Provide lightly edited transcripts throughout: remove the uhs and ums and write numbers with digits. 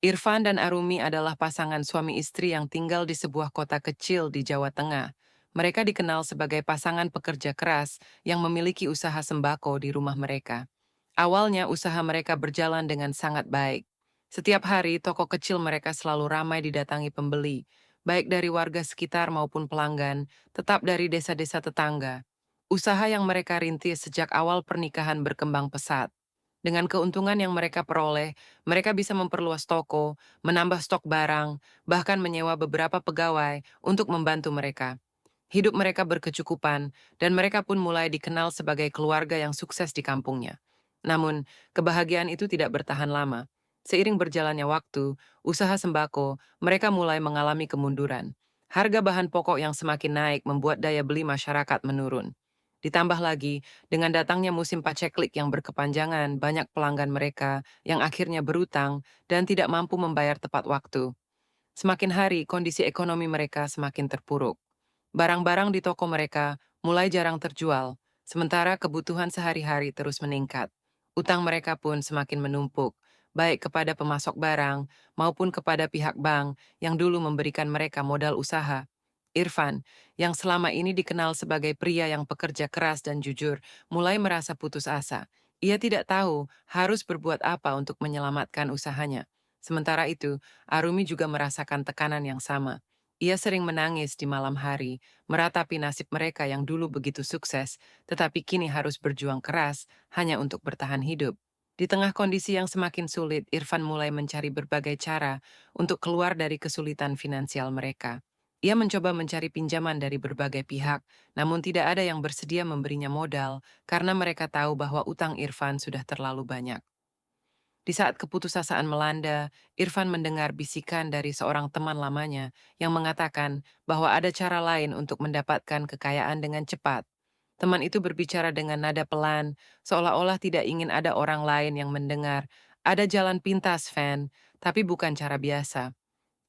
Irfan dan Arumi adalah pasangan suami istri yang tinggal di sebuah kota kecil di Jawa Tengah. Mereka dikenal sebagai pasangan pekerja keras yang memiliki usaha sembako di rumah mereka. Awalnya usaha mereka berjalan dengan sangat baik. Setiap hari toko kecil mereka selalu ramai didatangi pembeli, baik dari warga sekitar maupun pelanggan, tetap dari desa-desa tetangga. Usaha yang mereka rintis sejak awal pernikahan berkembang pesat. Dengan keuntungan yang mereka peroleh, mereka bisa memperluas toko, menambah stok barang, bahkan menyewa beberapa pegawai untuk membantu mereka. Hidup mereka berkecukupan, dan mereka pun mulai dikenal sebagai keluarga yang sukses di kampungnya. Namun, kebahagiaan itu tidak bertahan lama. Seiring berjalannya waktu, usaha sembako, mereka mulai mengalami kemunduran. Harga bahan pokok yang semakin naik membuat daya beli masyarakat menurun. Ditambah lagi, dengan datangnya musim paceklik yang berkepanjangan, banyak pelanggan mereka yang akhirnya berutang dan tidak mampu membayar tepat waktu. Semakin hari, kondisi ekonomi mereka semakin terpuruk. Barang-barang di toko mereka mulai jarang terjual, sementara kebutuhan sehari-hari terus meningkat. Utang mereka pun semakin menumpuk, baik kepada pemasok barang maupun kepada pihak bank yang dulu memberikan mereka modal usaha. Irfan, yang selama ini dikenal sebagai pria yang pekerja keras dan jujur, mulai merasa putus asa. Ia tidak tahu harus berbuat apa untuk menyelamatkan usahanya. Sementara itu, Arumi juga merasakan tekanan yang sama. Ia sering menangis di malam hari, meratapi nasib mereka yang dulu begitu sukses, tetapi kini harus berjuang keras hanya untuk bertahan hidup. Di tengah kondisi yang semakin sulit, Irfan mulai mencari berbagai cara untuk keluar dari kesulitan finansial mereka. Ia mencoba mencari pinjaman dari berbagai pihak, namun tidak ada yang bersedia memberinya modal karena mereka tahu bahwa utang Irfan sudah terlalu banyak. Di saat keputusasaan melanda, Irfan mendengar bisikan dari seorang teman lamanya yang mengatakan bahwa ada cara lain untuk mendapatkan kekayaan dengan cepat. Teman itu berbicara dengan nada pelan, seolah-olah tidak ingin ada orang lain yang mendengar. Ada jalan pintas, Van, tapi bukan cara biasa.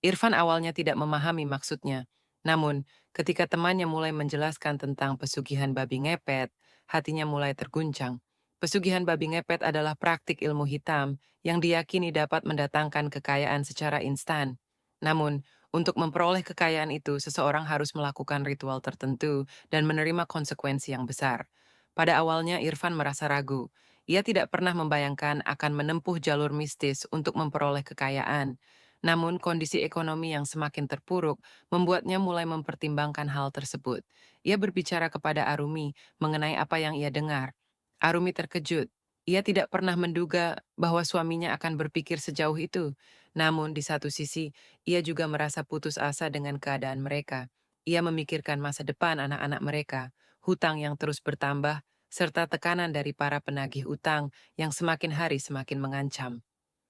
Irfan awalnya tidak memahami maksudnya. Namun, ketika temannya mulai menjelaskan tentang pesugihan babi ngepet, hatinya mulai terguncang. Pesugihan babi ngepet adalah praktik ilmu hitam yang diyakini dapat mendatangkan kekayaan secara instan. Namun, untuk memperoleh kekayaan itu, seseorang harus melakukan ritual tertentu dan menerima konsekuensi yang besar. Pada awalnya, Irfan merasa ragu. Ia tidak pernah membayangkan akan menempuh jalur mistis untuk memperoleh kekayaan. Namun, kondisi ekonomi yang semakin terpuruk membuatnya mulai mempertimbangkan hal tersebut. Ia berbicara kepada Arumi mengenai apa yang ia dengar. Arumi terkejut. Ia tidak pernah menduga bahwa suaminya akan berpikir sejauh itu. Namun, di satu sisi, ia juga merasa putus asa dengan keadaan mereka. Ia memikirkan masa depan anak-anak mereka, hutang yang terus bertambah, serta tekanan dari para penagih utang yang semakin hari semakin mengancam.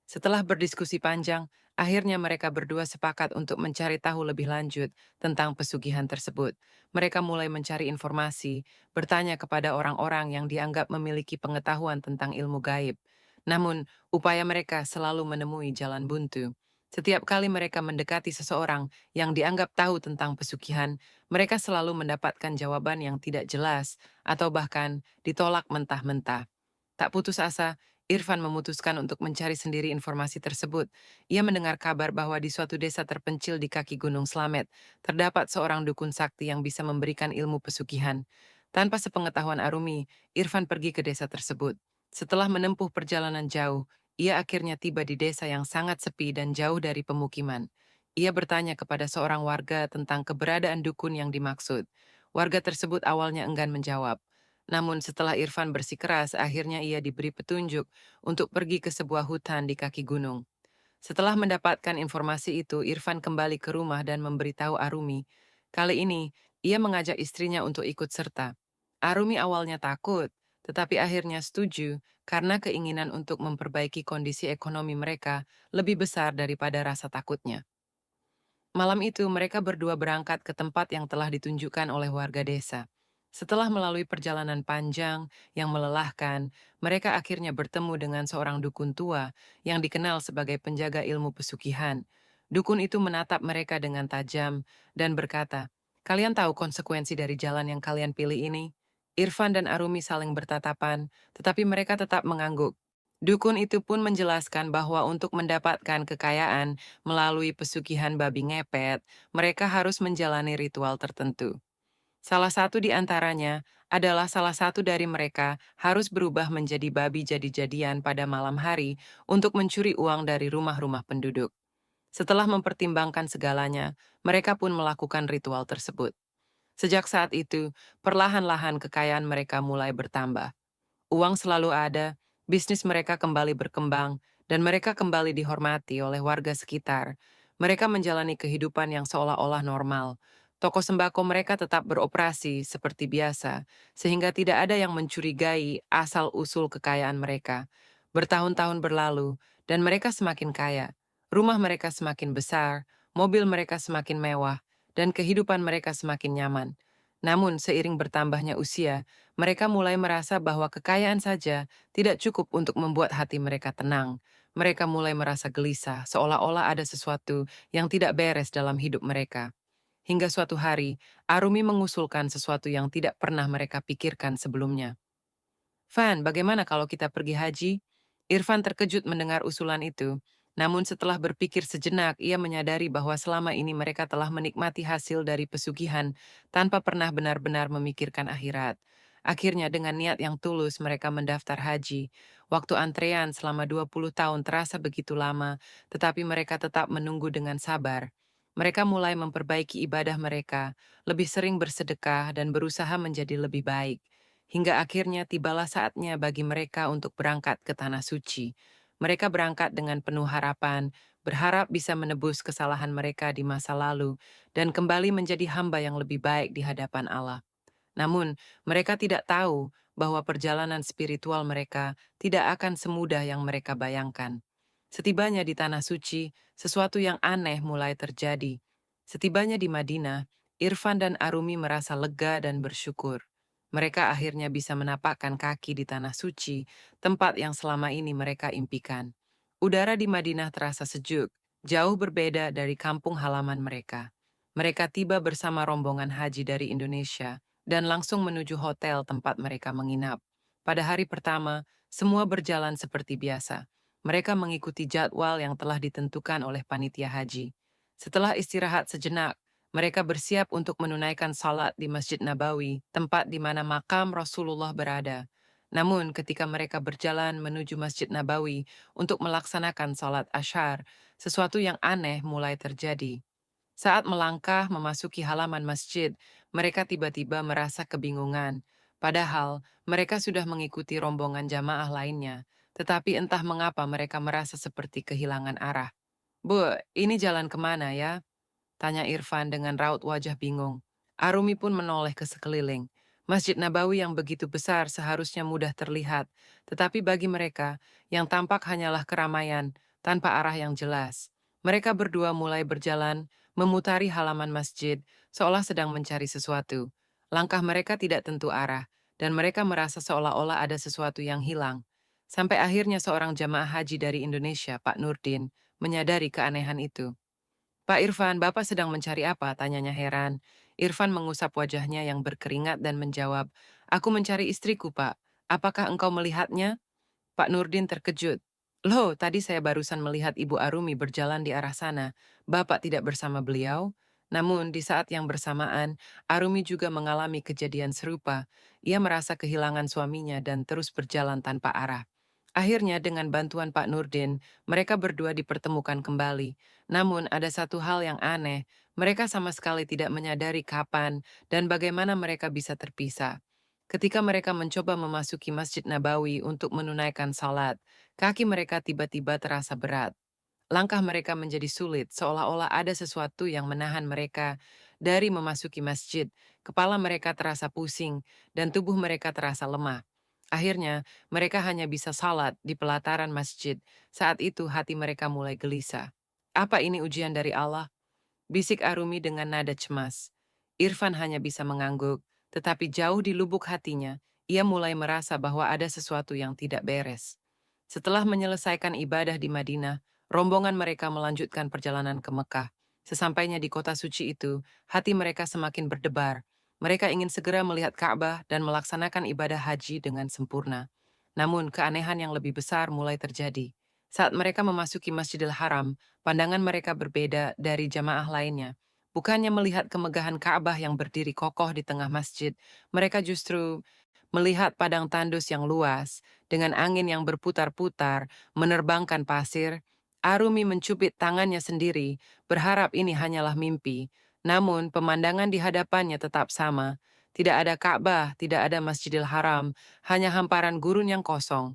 Setelah berdiskusi panjang, akhirnya mereka berdua sepakat untuk mencari tahu lebih lanjut tentang pesugihan tersebut. Mereka mulai mencari informasi, bertanya kepada orang-orang yang dianggap memiliki pengetahuan tentang ilmu gaib. Namun, upaya mereka selalu menemui jalan buntu. Setiap kali mereka mendekati seseorang yang dianggap tahu tentang pesugihan, mereka selalu mendapatkan jawaban yang tidak jelas atau bahkan ditolak mentah-mentah. Tak putus asa, Irfan memutuskan untuk mencari sendiri informasi tersebut. Ia mendengar kabar bahwa di suatu desa terpencil di kaki Gunung Slamet, terdapat seorang dukun sakti yang bisa memberikan ilmu pesugihan. Tanpa sepengetahuan Arumi, Irfan pergi ke desa tersebut. Setelah menempuh perjalanan jauh, ia akhirnya tiba di desa yang sangat sepi dan jauh dari pemukiman. Ia bertanya kepada seorang warga tentang keberadaan dukun yang dimaksud. Warga tersebut awalnya enggan menjawab. Namun setelah Irfan bersikeras, akhirnya ia diberi petunjuk untuk pergi ke sebuah hutan di kaki gunung. Setelah mendapatkan informasi itu, Irfan kembali ke rumah dan memberitahu Arumi. Kali ini, ia mengajak istrinya untuk ikut serta. Arumi awalnya takut, tetapi akhirnya setuju karena keinginan untuk memperbaiki kondisi ekonomi mereka lebih besar daripada rasa takutnya. Malam itu, mereka berdua berangkat ke tempat yang telah ditunjukkan oleh warga desa. Setelah melalui perjalanan panjang yang melelahkan, mereka akhirnya bertemu dengan seorang dukun tua yang dikenal sebagai penjaga ilmu pesugihan. Dukun itu menatap mereka dengan tajam dan berkata, "Kalian tahu konsekuensi dari jalan yang kalian pilih ini?" Irfan dan Arumi saling bertatapan, tetapi mereka tetap mengangguk. Dukun itu pun menjelaskan bahwa untuk mendapatkan kekayaan melalui pesugihan babi ngepet, mereka harus menjalani ritual tertentu. Salah satu di antaranya adalah salah satu dari mereka harus berubah menjadi babi jadi-jadian pada malam hari untuk mencuri uang dari rumah-rumah penduduk. Setelah mempertimbangkan segalanya, mereka pun melakukan ritual tersebut. Sejak saat itu, perlahan-lahan kekayaan mereka mulai bertambah. Uang selalu ada, bisnis mereka kembali berkembang, dan mereka kembali dihormati oleh warga sekitar. Mereka menjalani kehidupan yang seolah-olah normal. Toko sembako mereka tetap beroperasi seperti biasa, sehingga tidak ada yang mencurigai asal-usul kekayaan mereka. Bertahun-tahun berlalu, dan mereka semakin kaya. Rumah mereka semakin besar, mobil mereka semakin mewah, dan kehidupan mereka semakin nyaman. Namun, seiring bertambahnya usia, mereka mulai merasa bahwa kekayaan saja tidak cukup untuk membuat hati mereka tenang. Mereka mulai merasa gelisah, seolah-olah ada sesuatu yang tidak beres dalam hidup mereka. Hingga suatu hari, Arumi mengusulkan sesuatu yang tidak pernah mereka pikirkan sebelumnya. Van, bagaimana kalau kita pergi haji? Irfan terkejut mendengar usulan itu. Namun setelah berpikir sejenak, ia menyadari bahwa selama ini mereka telah menikmati hasil dari pesugihan tanpa pernah benar-benar memikirkan akhirat. Akhirnya dengan niat yang tulus mereka mendaftar haji. Waktu antrean selama 20 tahun terasa begitu lama, tetapi mereka tetap menunggu dengan sabar. Mereka mulai memperbaiki ibadah mereka, lebih sering bersedekah dan berusaha menjadi lebih baik. Hingga akhirnya tibalah saatnya bagi mereka untuk berangkat ke Tanah Suci. Mereka berangkat dengan penuh harapan, berharap bisa menebus kesalahan mereka di masa lalu dan kembali menjadi hamba yang lebih baik di hadapan Allah. Namun, mereka tidak tahu bahwa perjalanan spiritual mereka tidak akan semudah yang mereka bayangkan. Setibanya di Tanah Suci, sesuatu yang aneh mulai terjadi. Setibanya di Madinah, Irfan dan Arumi merasa lega dan bersyukur. Mereka akhirnya bisa menapakkan kaki di Tanah Suci, tempat yang selama ini mereka impikan. Udara di Madinah terasa sejuk, jauh berbeda dari kampung halaman mereka. Mereka tiba bersama rombongan haji dari Indonesia dan langsung menuju hotel tempat mereka menginap. Pada hari pertama, semua berjalan seperti biasa. Mereka mengikuti jadwal yang telah ditentukan oleh panitia haji. Setelah istirahat sejenak, mereka bersiap untuk menunaikan salat di Masjid Nabawi, tempat di mana makam Rasulullah berada. Namun, ketika mereka berjalan menuju Masjid Nabawi untuk melaksanakan salat Asyar, sesuatu yang aneh mulai terjadi. Saat melangkah memasuki halaman masjid, mereka tiba-tiba merasa kebingungan. Padahal, mereka sudah mengikuti rombongan jamaah lainnya. Tetapi entah mengapa mereka merasa seperti kehilangan arah. Bu, ini jalan kemana ya? Tanya Irfan dengan raut wajah bingung. Arumi pun menoleh ke sekeliling. Masjid Nabawi yang begitu besar seharusnya mudah terlihat, tetapi bagi mereka, yang tampak hanyalah keramaian, tanpa arah yang jelas. Mereka berdua mulai berjalan, memutari halaman masjid, seolah sedang mencari sesuatu. Langkah mereka tidak tentu arah, dan mereka merasa seolah-olah ada sesuatu yang hilang. Sampai akhirnya seorang jamaah haji dari Indonesia, Pak Nurdin, menyadari keanehan itu. Pak Irfan, Bapak sedang mencari apa? Tanyanya heran. Irfan mengusap wajahnya yang berkeringat dan menjawab, Aku mencari istriku, Pak. Apakah engkau melihatnya? Pak Nurdin terkejut. Loh, tadi saya barusan melihat Ibu Arumi berjalan di arah sana. Bapak tidak bersama beliau? Namun, di saat yang bersamaan, Arumi juga mengalami kejadian serupa. Ia merasa kehilangan suaminya dan terus berjalan tanpa arah. Akhirnya, dengan bantuan Pak Nurdin, mereka berdua dipertemukan kembali. Namun, ada satu hal yang aneh. Mereka sama sekali tidak menyadari kapan dan bagaimana mereka bisa terpisah. Ketika mereka mencoba memasuki Masjid Nabawi untuk menunaikan salat, kaki mereka tiba-tiba terasa berat. Langkah mereka menjadi sulit, seolah-olah ada sesuatu yang menahan mereka dari memasuki masjid. Kepala mereka terasa pusing, dan tubuh mereka terasa lemah. Akhirnya, mereka hanya bisa salat di pelataran masjid. Saat itu hati mereka mulai gelisah. Apa ini ujian dari Allah? Bisik Arumi dengan nada cemas. Irfan hanya bisa mengangguk, tetapi jauh di lubuk hatinya, ia mulai merasa bahwa ada sesuatu yang tidak beres. Setelah menyelesaikan ibadah di Madinah, rombongan mereka melanjutkan perjalanan ke Mekah. Sesampainya di kota suci itu, hati mereka semakin berdebar. Mereka ingin segera melihat Ka'bah dan melaksanakan ibadah haji dengan sempurna. Namun, keanehan yang lebih besar mulai terjadi. Saat mereka memasuki Masjidil Haram, pandangan mereka berbeda dari jamaah lainnya. Bukannya melihat kemegahan Ka'bah yang berdiri kokoh di tengah masjid, mereka justru melihat padang tandus yang luas, dengan angin yang berputar-putar, menerbangkan pasir. Arumi mencubit tangannya sendiri, berharap ini hanyalah mimpi. Namun, pemandangan di hadapannya tetap sama. Tidak ada Ka'bah, tidak ada Masjidil Haram, hanya hamparan gurun yang kosong.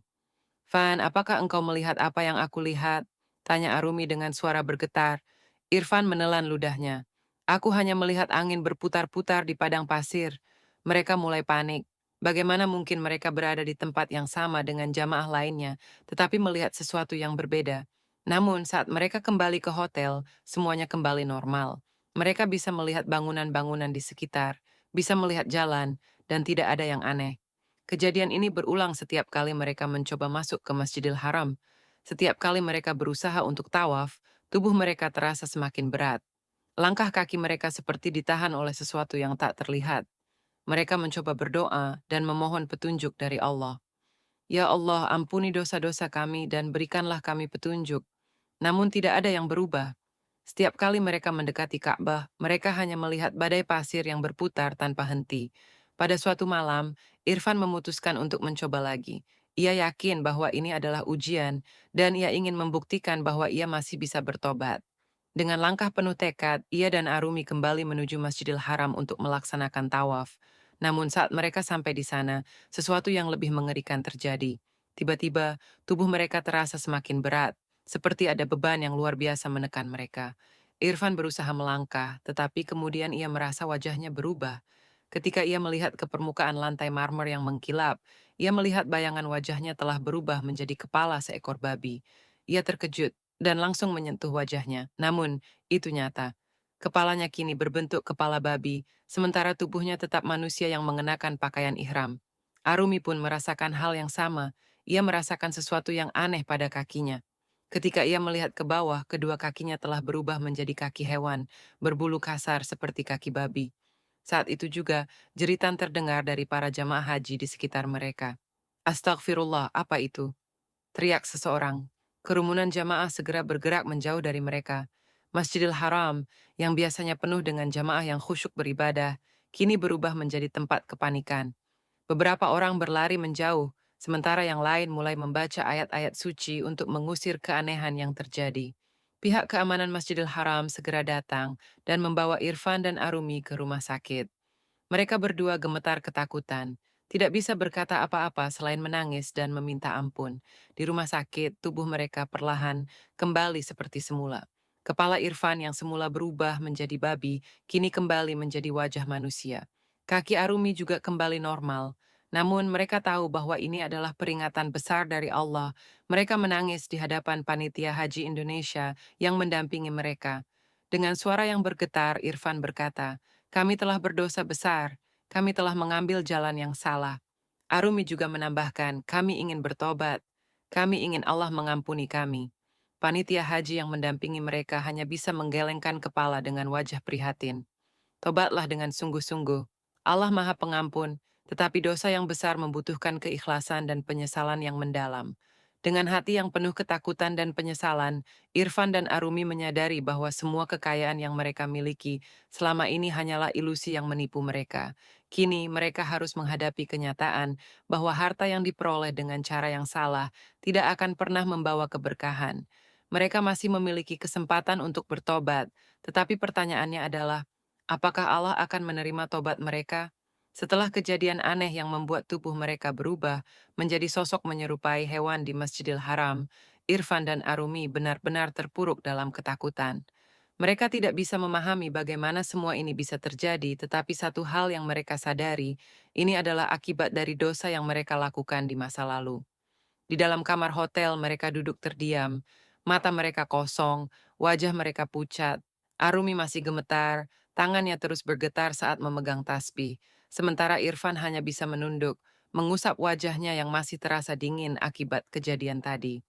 Van, apakah engkau melihat apa yang aku lihat? Tanya Arumi dengan suara bergetar. Irfan menelan ludahnya. Aku hanya melihat angin berputar-putar di padang pasir. Mereka mulai panik. Bagaimana mungkin mereka berada di tempat yang sama dengan jamaah lainnya, tetapi melihat sesuatu yang berbeda? Namun, saat mereka kembali ke hotel, semuanya kembali normal. Mereka bisa melihat bangunan-bangunan di sekitar, bisa melihat jalan, dan tidak ada yang aneh. Kejadian ini berulang setiap kali mereka mencoba masuk ke Masjidil Haram. Setiap kali mereka berusaha untuk tawaf, tubuh mereka terasa semakin berat. Langkah kaki mereka seperti ditahan oleh sesuatu yang tak terlihat. Mereka mencoba berdoa dan memohon petunjuk dari Allah. Ya Allah, ampuni dosa-dosa kami dan berikanlah kami petunjuk. Namun tidak ada yang berubah. Setiap kali mereka mendekati Ka'bah, mereka hanya melihat badai pasir yang berputar tanpa henti. Pada suatu malam, Irfan memutuskan untuk mencoba lagi. Ia yakin bahwa ini adalah ujian, dan ia ingin membuktikan bahwa ia masih bisa bertobat. Dengan langkah penuh tekad, ia dan Arumi kembali menuju Masjidil Haram untuk melaksanakan tawaf. Namun saat mereka sampai di sana, sesuatu yang lebih mengerikan terjadi. Tiba-tiba, tubuh mereka terasa semakin berat, seperti ada beban yang luar biasa menekan mereka. Irfan berusaha melangkah, tetapi kemudian ia merasa wajahnya berubah. Ketika ia melihat ke permukaan lantai marmer yang mengkilap, ia melihat bayangan wajahnya telah berubah menjadi kepala seekor babi. Ia terkejut dan langsung menyentuh wajahnya. Namun, itu nyata. Kepalanya kini berbentuk kepala babi, sementara tubuhnya tetap manusia yang mengenakan pakaian ihram. Arumi pun merasakan hal yang sama. Ia merasakan sesuatu yang aneh pada kakinya. Ketika ia melihat ke bawah, kedua kakinya telah berubah menjadi kaki hewan, berbulu kasar seperti kaki babi. Saat itu juga, jeritan terdengar dari para jamaah haji di sekitar mereka. Astagfirullah, apa itu? Teriak seseorang. Kerumunan jamaah segera bergerak menjauh dari mereka. Masjidil Haram, yang biasanya penuh dengan jamaah yang khusyuk beribadah, kini berubah menjadi tempat kepanikan. Beberapa orang berlari menjauh, sementara yang lain mulai membaca ayat-ayat suci untuk mengusir keanehan yang terjadi. Pihak keamanan Masjidil Haram segera datang dan membawa Irfan dan Arumi ke rumah sakit. Mereka berdua gemetar ketakutan, tidak bisa berkata apa-apa selain menangis dan meminta ampun. Di rumah sakit, tubuh mereka perlahan kembali seperti semula. Kepala Irfan yang semula berubah menjadi babi, kini kembali menjadi wajah manusia. Kaki Arumi juga kembali normal. Namun mereka tahu bahwa ini adalah peringatan besar dari Allah. Mereka menangis di hadapan panitia Haji Indonesia yang mendampingi mereka. Dengan suara yang bergetar, Irfan berkata, kami telah berdosa besar, kami telah mengambil jalan yang salah. Arumi juga menambahkan, kami ingin bertobat, kami ingin Allah mengampuni kami. Panitia haji yang mendampingi mereka hanya bisa menggelengkan kepala dengan wajah prihatin. Tobatlah dengan sungguh-sungguh. Allah Maha Pengampun, tetapi dosa yang besar membutuhkan keikhlasan dan penyesalan yang mendalam. Dengan hati yang penuh ketakutan dan penyesalan, Irfan dan Arumi menyadari bahwa semua kekayaan yang mereka miliki selama ini hanyalah ilusi yang menipu mereka. Kini mereka harus menghadapi kenyataan bahwa harta yang diperoleh dengan cara yang salah tidak akan pernah membawa keberkahan. Mereka masih memiliki kesempatan untuk bertobat, tetapi pertanyaannya adalah, apakah Allah akan menerima tobat mereka? Setelah kejadian aneh yang membuat tubuh mereka berubah menjadi sosok menyerupai hewan di Masjidil Haram, Irfan dan Arumi benar-benar terpuruk dalam ketakutan. Mereka tidak bisa memahami bagaimana semua ini bisa terjadi, tetapi satu hal yang mereka sadari, ini adalah akibat dari dosa yang mereka lakukan di masa lalu. Di dalam kamar hotel, mereka duduk terdiam. Mata mereka kosong, wajah mereka pucat. Arumi masih gemetar, tangannya terus bergetar saat memegang tasbih. Sementara Irfan hanya bisa menunduk, mengusap wajahnya yang masih terasa dingin akibat kejadian tadi.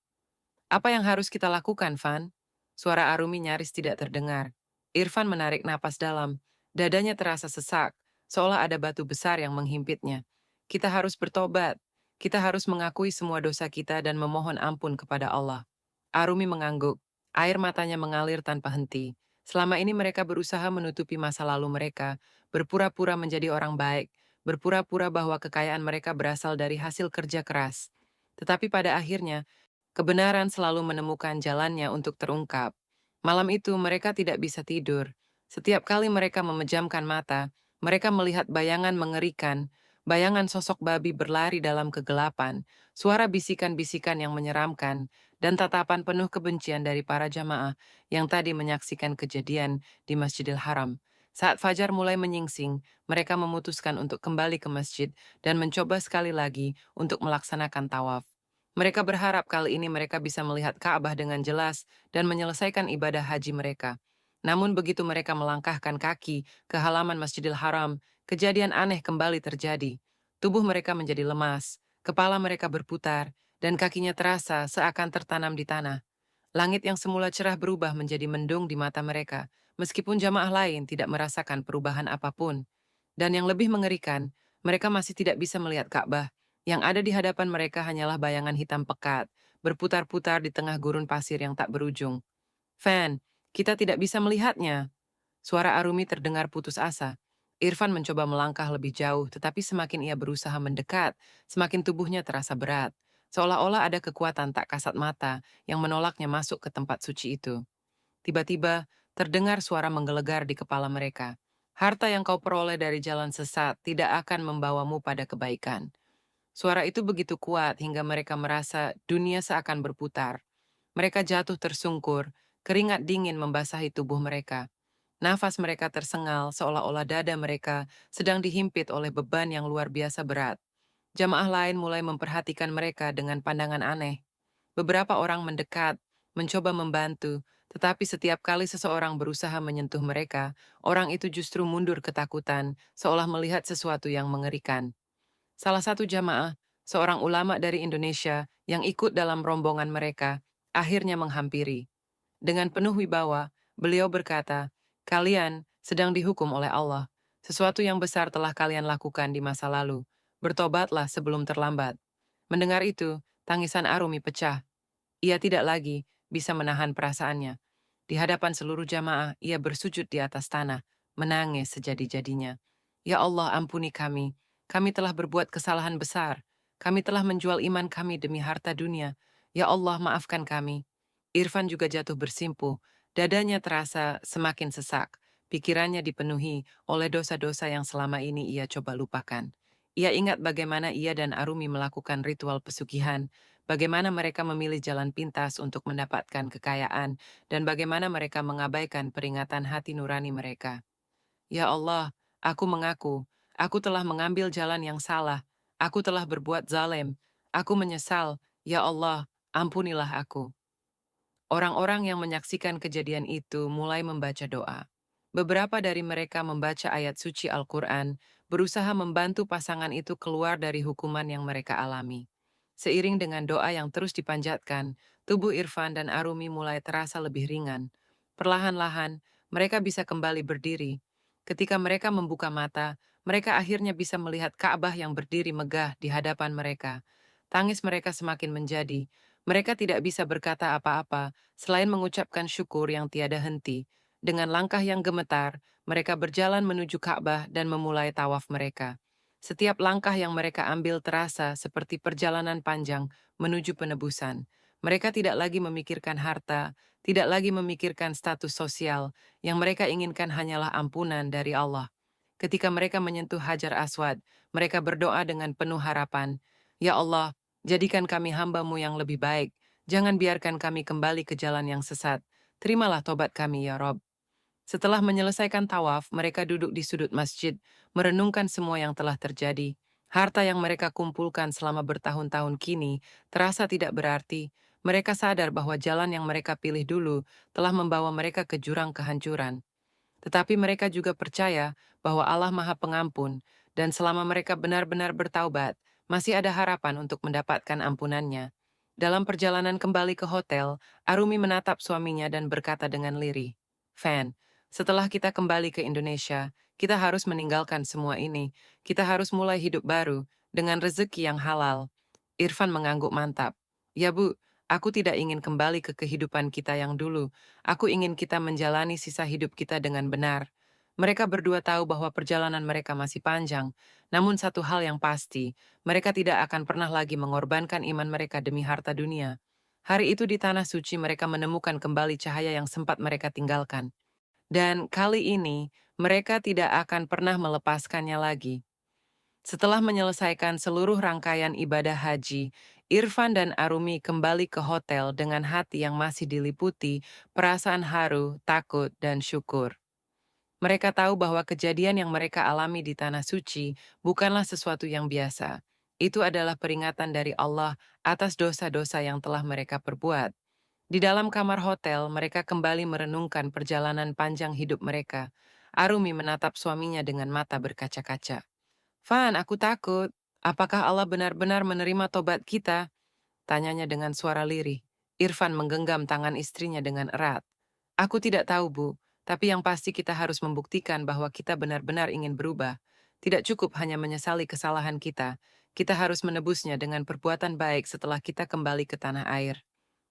Apa yang harus kita lakukan, Van? Suara Arumi nyaris tidak terdengar. Irfan menarik napas dalam. Dadanya terasa sesak, seolah ada batu besar yang menghimpitnya. Kita harus bertobat. Kita harus mengakui semua dosa kita dan memohon ampun kepada Allah. Arumi mengangguk. Air matanya mengalir tanpa henti. Selama ini mereka berusaha menutupi masa lalu mereka, berpura-pura menjadi orang baik, berpura-pura bahwa kekayaan mereka berasal dari hasil kerja keras. Tetapi pada akhirnya, kebenaran selalu menemukan jalannya untuk terungkap. Malam itu mereka tidak bisa tidur. Setiap kali mereka memejamkan mata, mereka melihat bayangan mengerikan, bayangan sosok babi berlari dalam kegelapan, suara bisikan-bisikan yang menyeramkan, dan tatapan penuh kebencian dari para jamaah yang tadi menyaksikan kejadian di Masjidil Haram. Saat fajar mulai menyingsing, mereka memutuskan untuk kembali ke masjid dan mencoba sekali lagi untuk melaksanakan tawaf. Mereka berharap kali ini mereka bisa melihat Ka'bah dengan jelas dan menyelesaikan ibadah haji mereka. Namun begitu mereka melangkahkan kaki ke halaman Masjidil Haram, kejadian aneh kembali terjadi. Tubuh mereka menjadi lemas, kepala mereka berputar, dan kakinya terasa seakan tertanam di tanah. Langit yang semula cerah berubah menjadi mendung di mata mereka, meskipun jamaah lain tidak merasakan perubahan apapun. Dan yang lebih mengerikan, mereka masih tidak bisa melihat Ka'bah. Yang ada di hadapan mereka hanyalah bayangan hitam pekat, berputar-putar di tengah gurun pasir yang tak berujung. Fan, kita tidak bisa melihatnya. Suara Arumi terdengar putus asa. Irfan mencoba melangkah lebih jauh, tetapi semakin ia berusaha mendekat, semakin tubuhnya terasa berat. Seolah-olah ada kekuatan tak kasat mata yang menolaknya masuk ke tempat suci itu. Tiba-tiba, terdengar suara menggelegar di kepala mereka. Harta yang kau peroleh dari jalan sesat tidak akan membawamu pada kebaikan. Suara itu begitu kuat hingga mereka merasa dunia seakan berputar. Mereka jatuh tersungkur, keringat dingin membasahi tubuh mereka. Nafas mereka tersengal seolah-olah dada mereka sedang dihimpit oleh beban yang luar biasa berat. Jamaah lain mulai memperhatikan mereka dengan pandangan aneh. Beberapa orang mendekat, mencoba membantu, tetapi setiap kali seseorang berusaha menyentuh mereka, orang itu justru mundur ketakutan, seolah melihat sesuatu yang mengerikan. Salah satu jamaah, seorang ulama dari Indonesia yang ikut dalam rombongan mereka, akhirnya menghampiri. Dengan penuh wibawa, beliau berkata, "Kalian sedang dihukum oleh Allah. Sesuatu yang besar telah kalian lakukan di masa lalu. Bertobatlah sebelum terlambat." Mendengar itu, tangisan Arumi pecah. Ia tidak lagi bisa menahan perasaannya. Di hadapan seluruh jamaah, ia bersujud di atas tanah, menangis sejadi-jadinya. Ya Allah, ampuni kami. Kami telah berbuat kesalahan besar. Kami telah menjual iman kami demi harta dunia. Ya Allah, maafkan kami. Irfan juga jatuh bersimpuh. Dadanya terasa semakin sesak. Pikirannya dipenuhi oleh dosa-dosa yang selama ini ia coba lupakan. Ia ingat bagaimana ia dan Arumi melakukan ritual pesugihan, bagaimana mereka memilih jalan pintas untuk mendapatkan kekayaan, dan bagaimana mereka mengabaikan peringatan hati nurani mereka. Ya Allah, aku mengaku, aku telah mengambil jalan yang salah, aku telah berbuat zalim, aku menyesal, ya Allah, ampunilah aku. Orang-orang yang menyaksikan kejadian itu mulai membaca doa. Beberapa dari mereka membaca ayat suci Al-Quran, berusaha membantu pasangan itu keluar dari hukuman yang mereka alami. Seiring dengan doa yang terus dipanjatkan, tubuh Irfan dan Arumi mulai terasa lebih ringan. Perlahan-lahan, mereka bisa kembali berdiri. Ketika mereka membuka mata, mereka akhirnya bisa melihat Ka'bah yang berdiri megah di hadapan mereka. Tangis mereka semakin menjadi. Mereka tidak bisa berkata apa-apa selain mengucapkan syukur yang tiada henti. Dengan langkah yang gemetar, mereka berjalan menuju Ka'bah dan memulai tawaf mereka. Setiap langkah yang mereka ambil terasa seperti perjalanan panjang menuju penebusan. Mereka tidak lagi memikirkan harta, tidak lagi memikirkan status sosial, yang mereka inginkan hanyalah ampunan dari Allah. Ketika mereka menyentuh Hajar Aswad, mereka berdoa dengan penuh harapan, "Ya Allah, jadikan kami hamba-Mu yang lebih baik. Jangan biarkan kami kembali ke jalan yang sesat. Terimalah tobat kami, ya Rob." Setelah menyelesaikan tawaf, mereka duduk di sudut masjid, merenungkan semua yang telah terjadi. Harta yang mereka kumpulkan selama bertahun-tahun kini terasa tidak berarti. Mereka sadar bahwa jalan yang mereka pilih dulu telah membawa mereka ke jurang kehancuran. Tetapi mereka juga percaya bahwa Allah Maha Pengampun, dan selama mereka benar-benar bertaubat, masih ada harapan untuk mendapatkan ampunannya. Dalam perjalanan kembali ke hotel, Arumi menatap suaminya dan berkata dengan lirih, "Fan, setelah kita kembali ke Indonesia, kita harus meninggalkan semua ini. Kita harus mulai hidup baru, dengan rezeki yang halal." Irfan mengangguk mantap. Ya Bu, aku tidak ingin kembali ke kehidupan kita yang dulu. Aku ingin kita menjalani sisa hidup kita dengan benar. Mereka berdua tahu bahwa perjalanan mereka masih panjang, namun satu hal yang pasti, mereka tidak akan pernah lagi mengorbankan iman mereka demi harta dunia. Hari itu di Tanah Suci mereka menemukan kembali cahaya yang sempat mereka tinggalkan. Dan kali ini, mereka tidak akan pernah melepaskannya lagi. Setelah menyelesaikan seluruh rangkaian ibadah haji, Irfan dan Arumi kembali ke hotel dengan hati yang masih diliputi perasaan haru, takut, dan syukur. Mereka tahu bahwa kejadian yang mereka alami di Tanah Suci bukanlah sesuatu yang biasa. Itu adalah peringatan dari Allah atas dosa-dosa yang telah mereka perbuat. Di dalam kamar hotel, mereka kembali merenungkan perjalanan panjang hidup mereka. Arumi menatap suaminya dengan mata berkaca-kaca. Fan, aku takut. Apakah Allah benar-benar menerima tobat kita? Tanyanya dengan suara lirih. Irfan menggenggam tangan istrinya dengan erat. Aku tidak tahu, Bu. Tapi yang pasti kita harus membuktikan bahwa kita benar-benar ingin berubah. Tidak cukup hanya menyesali kesalahan kita. Kita harus menebusnya dengan perbuatan baik setelah kita kembali ke tanah air.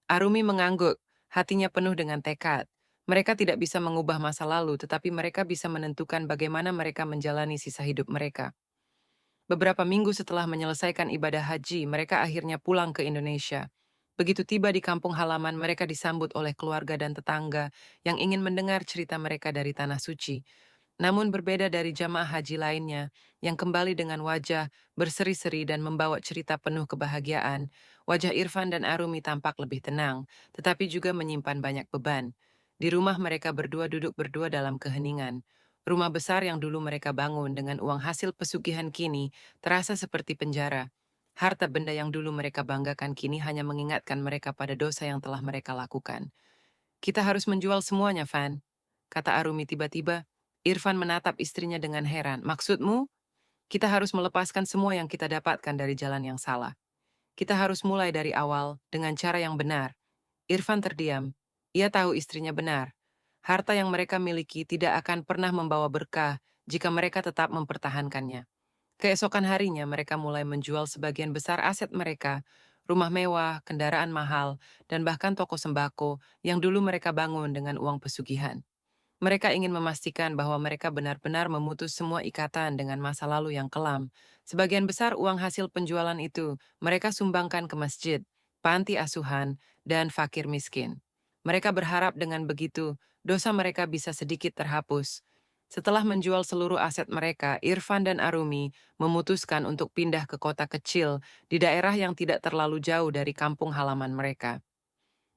Arumi mengangguk, hatinya penuh dengan tekad. Mereka tidak bisa mengubah masa lalu, tetapi mereka bisa menentukan bagaimana mereka menjalani sisa hidup mereka. Beberapa minggu setelah menyelesaikan ibadah haji, mereka akhirnya pulang ke Indonesia. Begitu tiba di kampung halaman, mereka disambut oleh keluarga dan tetangga yang ingin mendengar cerita mereka dari Tanah Suci. Namun berbeda dari jamaah haji lainnya, yang kembali dengan wajah berseri-seri dan membawa cerita penuh kebahagiaan, wajah Irfan dan Arumi tampak lebih tenang, tetapi juga menyimpan banyak beban. Di rumah mereka berdua duduk berdua dalam keheningan. Rumah besar yang dulu mereka bangun dengan uang hasil pesugihan kini terasa seperti penjara. Harta benda yang dulu mereka banggakan kini hanya mengingatkan mereka pada dosa yang telah mereka lakukan. Kita harus menjual semuanya, Van, kata Arumi tiba-tiba. Irfan menatap istrinya dengan heran. Maksudmu? Kita harus melepaskan semua yang kita dapatkan dari jalan yang salah. Kita harus mulai dari awal dengan cara yang benar. Irfan terdiam. Ia tahu istrinya benar. Harta yang mereka miliki tidak akan pernah membawa berkah jika mereka tetap mempertahankannya. Keesokan harinya mereka mulai menjual sebagian besar aset mereka, rumah mewah, kendaraan mahal, dan bahkan toko sembako yang dulu mereka bangun dengan uang pesugihan. Mereka ingin memastikan bahwa mereka benar-benar memutus semua ikatan dengan masa lalu yang kelam. Sebagian besar uang hasil penjualan itu mereka sumbangkan ke masjid, panti asuhan, dan fakir miskin. Mereka berharap dengan begitu, dosa mereka bisa sedikit terhapus. Setelah menjual seluruh aset mereka, Irfan dan Arumi memutuskan untuk pindah ke kota kecil di daerah yang tidak terlalu jauh dari kampung halaman mereka.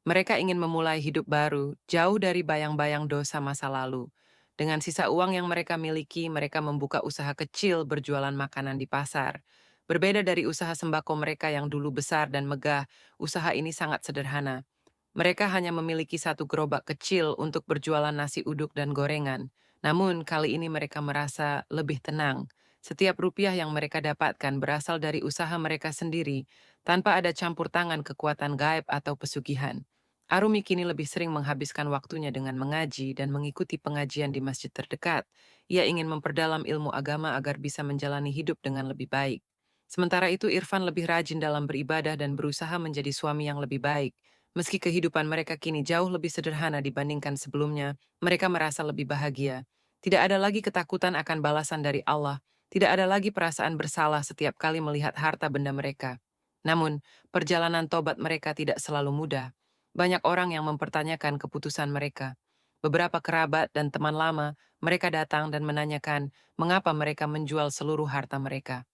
Mereka ingin memulai hidup baru, jauh dari bayang-bayang dosa masa lalu. Dengan sisa uang yang mereka miliki, mereka membuka usaha kecil berjualan makanan di pasar. Berbeda dari usaha sembako mereka yang dulu besar dan megah, usaha ini sangat sederhana. Mereka hanya memiliki satu gerobak kecil untuk berjualan nasi uduk dan gorengan. Namun, kali ini mereka merasa lebih tenang. Setiap rupiah yang mereka dapatkan berasal dari usaha mereka sendiri, tanpa ada campur tangan kekuatan gaib atau pesugihan. Arumi kini lebih sering menghabiskan waktunya dengan mengaji dan mengikuti pengajian di masjid terdekat. Ia ingin memperdalam ilmu agama agar bisa menjalani hidup dengan lebih baik. Sementara itu, Irfan lebih rajin dalam beribadah dan berusaha menjadi suami yang lebih baik. Meski kehidupan mereka kini jauh lebih sederhana dibandingkan sebelumnya, mereka merasa lebih bahagia. Tidak ada lagi ketakutan akan balasan dari Allah, tidak ada lagi perasaan bersalah setiap kali melihat harta benda mereka. Namun, perjalanan tobat mereka tidak selalu mudah. Banyak orang yang mempertanyakan keputusan mereka. Beberapa kerabat dan teman lama, mereka datang dan menanyakan mengapa mereka menjual seluruh harta mereka.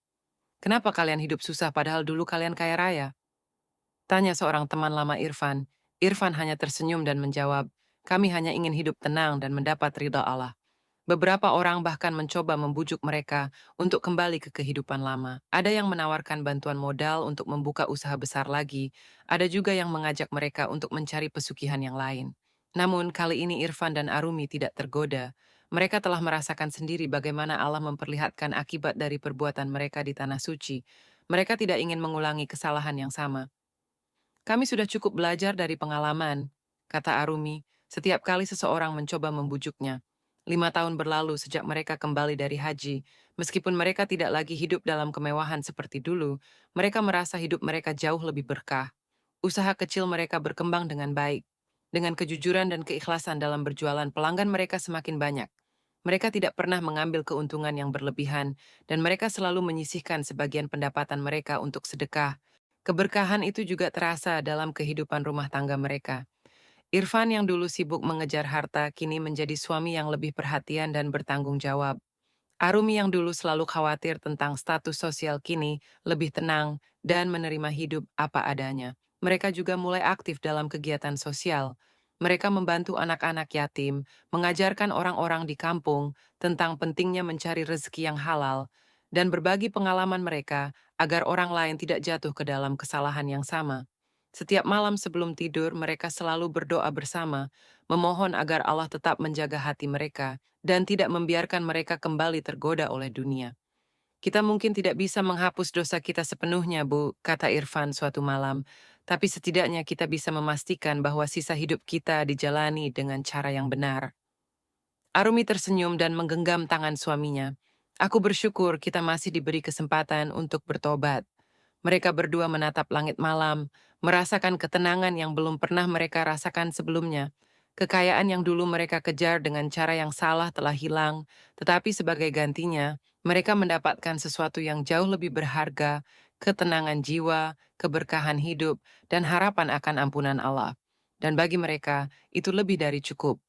Kenapa kalian hidup susah padahal dulu kalian kaya raya? Tanya seorang teman lama Irfan. Irfan hanya tersenyum dan menjawab, kami hanya ingin hidup tenang dan mendapat ridha Allah. Beberapa orang bahkan mencoba membujuk mereka untuk kembali ke kehidupan lama. Ada yang menawarkan bantuan modal untuk membuka usaha besar lagi, ada juga yang mengajak mereka untuk mencari pesugihan yang lain. Namun, kali ini Irfan dan Arumi tidak tergoda. Mereka telah merasakan sendiri bagaimana Allah memperlihatkan akibat dari perbuatan mereka di Tanah Suci. Mereka tidak ingin mengulangi kesalahan yang sama. Kami sudah cukup belajar dari pengalaman, kata Arumi, setiap kali seseorang mencoba membujuknya. 5 tahun berlalu sejak mereka kembali dari haji. Meskipun mereka tidak lagi hidup dalam kemewahan seperti dulu, mereka merasa hidup mereka jauh lebih berkah. Usaha kecil mereka berkembang dengan baik. Dengan kejujuran dan keikhlasan dalam berjualan, pelanggan mereka semakin banyak. Mereka tidak pernah mengambil keuntungan yang berlebihan, dan mereka selalu menyisihkan sebagian pendapatan mereka untuk sedekah. Keberkahan itu juga terasa dalam kehidupan rumah tangga mereka. Irfan yang dulu sibuk mengejar harta, kini menjadi suami yang lebih perhatian dan bertanggung jawab. Arumi yang dulu selalu khawatir tentang status sosial kini lebih tenang dan menerima hidup apa adanya. Mereka juga mulai aktif dalam kegiatan sosial. Mereka membantu anak-anak yatim, mengajarkan orang-orang di kampung tentang pentingnya mencari rezeki yang halal, dan berbagi pengalaman mereka agar orang lain tidak jatuh ke dalam kesalahan yang sama. Setiap malam sebelum tidur, mereka selalu berdoa bersama, memohon agar Allah tetap menjaga hati mereka dan tidak membiarkan mereka kembali tergoda oleh dunia. Kita mungkin tidak bisa menghapus dosa kita sepenuhnya, Bu, kata Irfan suatu malam. Tapi setidaknya kita bisa memastikan bahwa sisa hidup kita dijalani dengan cara yang benar. Arumi tersenyum dan menggenggam tangan suaminya. Aku bersyukur kita masih diberi kesempatan untuk bertobat. Mereka berdua menatap langit malam, merasakan ketenangan yang belum pernah mereka rasakan sebelumnya. Kekayaan yang dulu mereka kejar dengan cara yang salah telah hilang, tetapi sebagai gantinya, mereka mendapatkan sesuatu yang jauh lebih berharga, ketenangan jiwa, keberkahan hidup, dan harapan akan ampunan Allah. Dan bagi mereka, itu lebih dari cukup.